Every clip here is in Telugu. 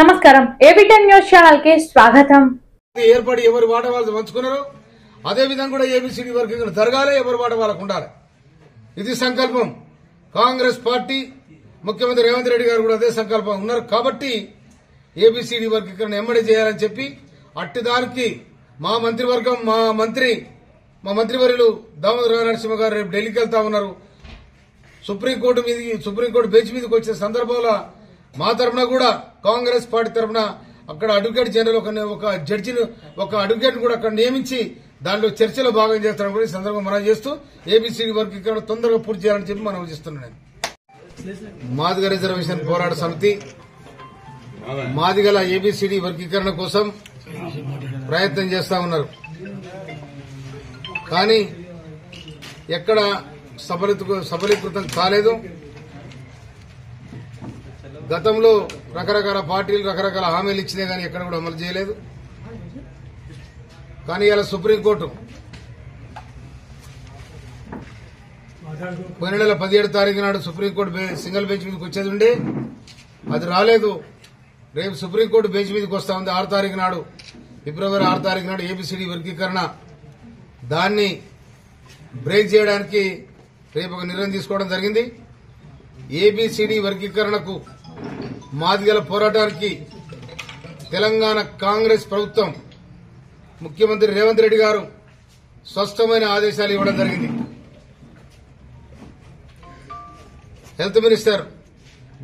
నమస్కారం ఏబీ10 న్యూస్ ఛానల్ కి స్వాగతం. ఏర్పడి ఎవరు వాట వాళ్ళు పంచుకున్నారు. అదే విధంగా కూడా ఏబిసిడి వర్కింగ్ జరగాలి, ఎవరు వాట వాళ్ళకు ఉండాలి. ఇది సంకల్పం. కాంగ్రెస్ పార్టీ ముఖ్యమంత్రి రేవంత్ రెడ్డి గారు కూడా అదే సంకల్పం ఉన్నారు. కాబట్టి ఏబిసిడి వర్గీకరణ ఎమ్మడి చేయాలని చెప్పి అట్టి దానికి మా మంత్రివర్గం మా మంత్రివర్యులు దామోదర నరసింహ గారు రేపు ఢిల్లీకి వెళ్తా ఉన్నారు. సుప్రీంకోర్టు బెంచ్ మీదకి వచ్చే సందర్భంలో మా తరఫున కూడా కాంగ్రెస్ పార్టీ తరఫున అక్కడ అడ్వకేట్ జనరల్ ఒక జడ్జిని ఒక అడ్వకేట్ కూడా అక్కడ నియమించి దాంట్లో చర్చలో భాగం చేస్తారని కూడా ఈ సందర్భంగా మనం చేస్తూ ఏబిసిడి వర్గీకరణ తొందరగా పూర్తి చేయాలని చెప్పి మనం చేస్తున్నాను. మాదిగ రిజర్వేషన్ పోరాట సమితి మాదిగల ఏబిసిడి వర్గీకరణ కోసం ప్రయత్నం చేస్తా ఉన్నారు. కానీ ఎక్కడ సఫలీకృతం కాలేదు. గతంలో రకరకాల పార్టీలు రకరకాల హామీలు ఇచ్చినా కానీ ఎక్కడ కూడా అమలు చేయలేదు. కానీ ఇలా సుప్రీంకోర్టు పోయిన నెల 17 తారీఖు నాడు సుప్రీంకోర్టు సింగిల్ బెంచ్ మీదకి వచ్చేది ఉండే, అది రాలేదు. రేపు సుప్రీంకోర్టు బెంచ్ మీదకి వస్తా ఉంది 6 తారీఖు నాడు, ఫిబ్రవరి 6 తారీఖు నాడు ఏబిసిడి వర్గీకరణ దాన్ని బ్రేక్ చేయడానికి రేపు ఒక నిర్ణయం తీసుకోవడం జరిగింది. ఏబిసిడి వర్గీకరణకు మాదిగల పోరాటానికి తెలంగాణ కాంగ్రెస్ ప్రభుత్వం ముఖ్యమంత్రి రేవంత్ రెడ్డి గారు స్పష్టమైన ఆదేశాలు ఇవ్వడం జరిగింది. హెల్త్ మినిస్టర్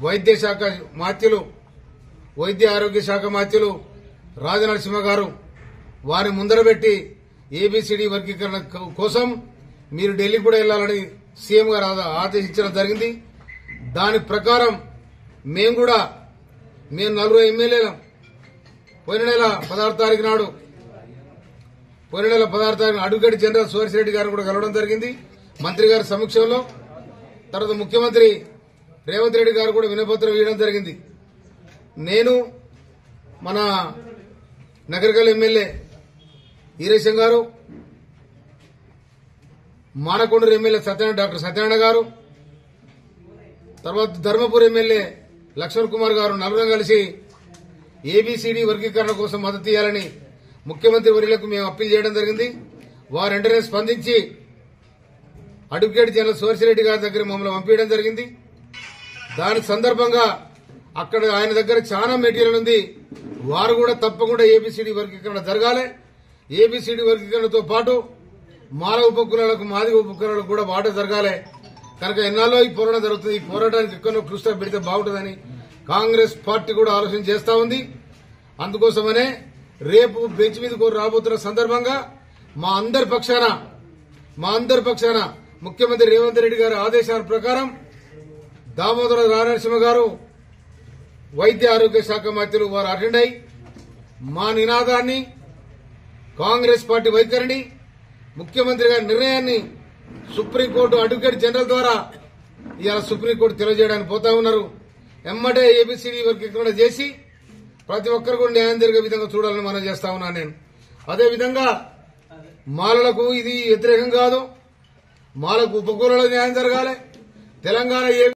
వైద్య ఆరోగ్య శాఖ మాత్యులు రాజనరసింహ గారు వారి ముందర పెట్టి ఏబిసిడి వర్గీకరణ కోసం మీరు ఢిల్లీ కూడా వెళ్లాలని సీఎం గారు ఆదేశించడం జరిగింది. దాని ప్రకారం మేము 4 ఎమ్మెల్యేలు పోయిన నెల 16 తారీఖు నాడు అడ్వకేట్ జనరల్ సురేశ్రెడ్డి గారిని కూడా కలవడం జరిగింది మంత్రి గారి సమక్షంలో. తర్వాత ముఖ్యమంత్రి రేవంత్ రెడ్డి గారు కూడా వినపత్రం ఇవ్వడం జరిగింది. నేను మన నగరికల్ ఎమ్మెల్యే ఈరేశం గారు, మానకొండూరు ఎమ్మెల్యే డాక్టర్ సత్యనారాయణ గారు, తర్వాత ధర్మపురి ఎమ్మెల్యే లక్ష్మణ్ కుమార్ గారు నలుగురం కలిసి ఏబిసిడి వర్గీకరణ కోసం మద్దతు ఇవ్వాలని ముఖ్యమంత్రి వర్యులకు మేము అప్పీల్ చేయడం జరిగింది. వారు వెంటనే స్పందించి అడ్వకేట్ జనరల్ సురేశ్రెడ్డి గారి దగ్గర మమ్మల్ని పంపించడం జరిగింది. దాని సందర్భంగా అక్కడ ఆయన దగ్గర చాలా మెటీరియల్ ఉంది. వారు కూడా తప్పకుండా ఏబిసిడి వర్గీకరణ జరగాలి. ఏబిసిడి వర్గీకరణతో పాటు మాల ఉపకులాలకు మాదిగ ఉపకులాలకు కూడా వాట జరగాలి. కనుక ఎన్నాళ్ళో ఈ పోరాటం జరుగుతుంది. ఈ పోరాటానికి ఎక్కడో కృష్ణ పెడితే బాగుంటుందని కాంగ్రెస్ పార్టీ కూడా ఆలోచన చేస్తా ఉంది. అందుకోసమనే రేపు బెంచ్ మీదకు రాబోతున్న సందర్భంగా మా అందరి పక్షాన ముఖ్యమంత్రి రేవంత్ రెడ్డి గారి ఆదేశాల ప్రకారం దామోదర నరసింహ గారు వైద్య ఆరోగ్య శాఖ మంత్రులు వారు అటెండ్ అయి మా నినాదాన్ని కాంగ్రెస్ పార్టీ వైఖరిని ముఖ్యమంత్రి గారి నిర్ణయాన్ని సుప్రీంకోర్టు అడ్వకేట్ జనరల్ ద్వారా ఇవాళ సుప్రీంకోర్టు తెలియజేయడానికి పోతా ఉన్నారు. ఎమ్మటే ఏబిసిడి వర్గీకరణ చేసి ప్రతి ఒక్కరు కూడా న్యాయం జరిగే విధంగా చూడాలని మనం చేస్తా ఉన్నాను. నేను అదేవిధంగా మాలలకు ఇది వ్యతిరేకం కాదు. మాలకు ఉపకులాలకు న్యాయం జరగాలి. తెలంగాణ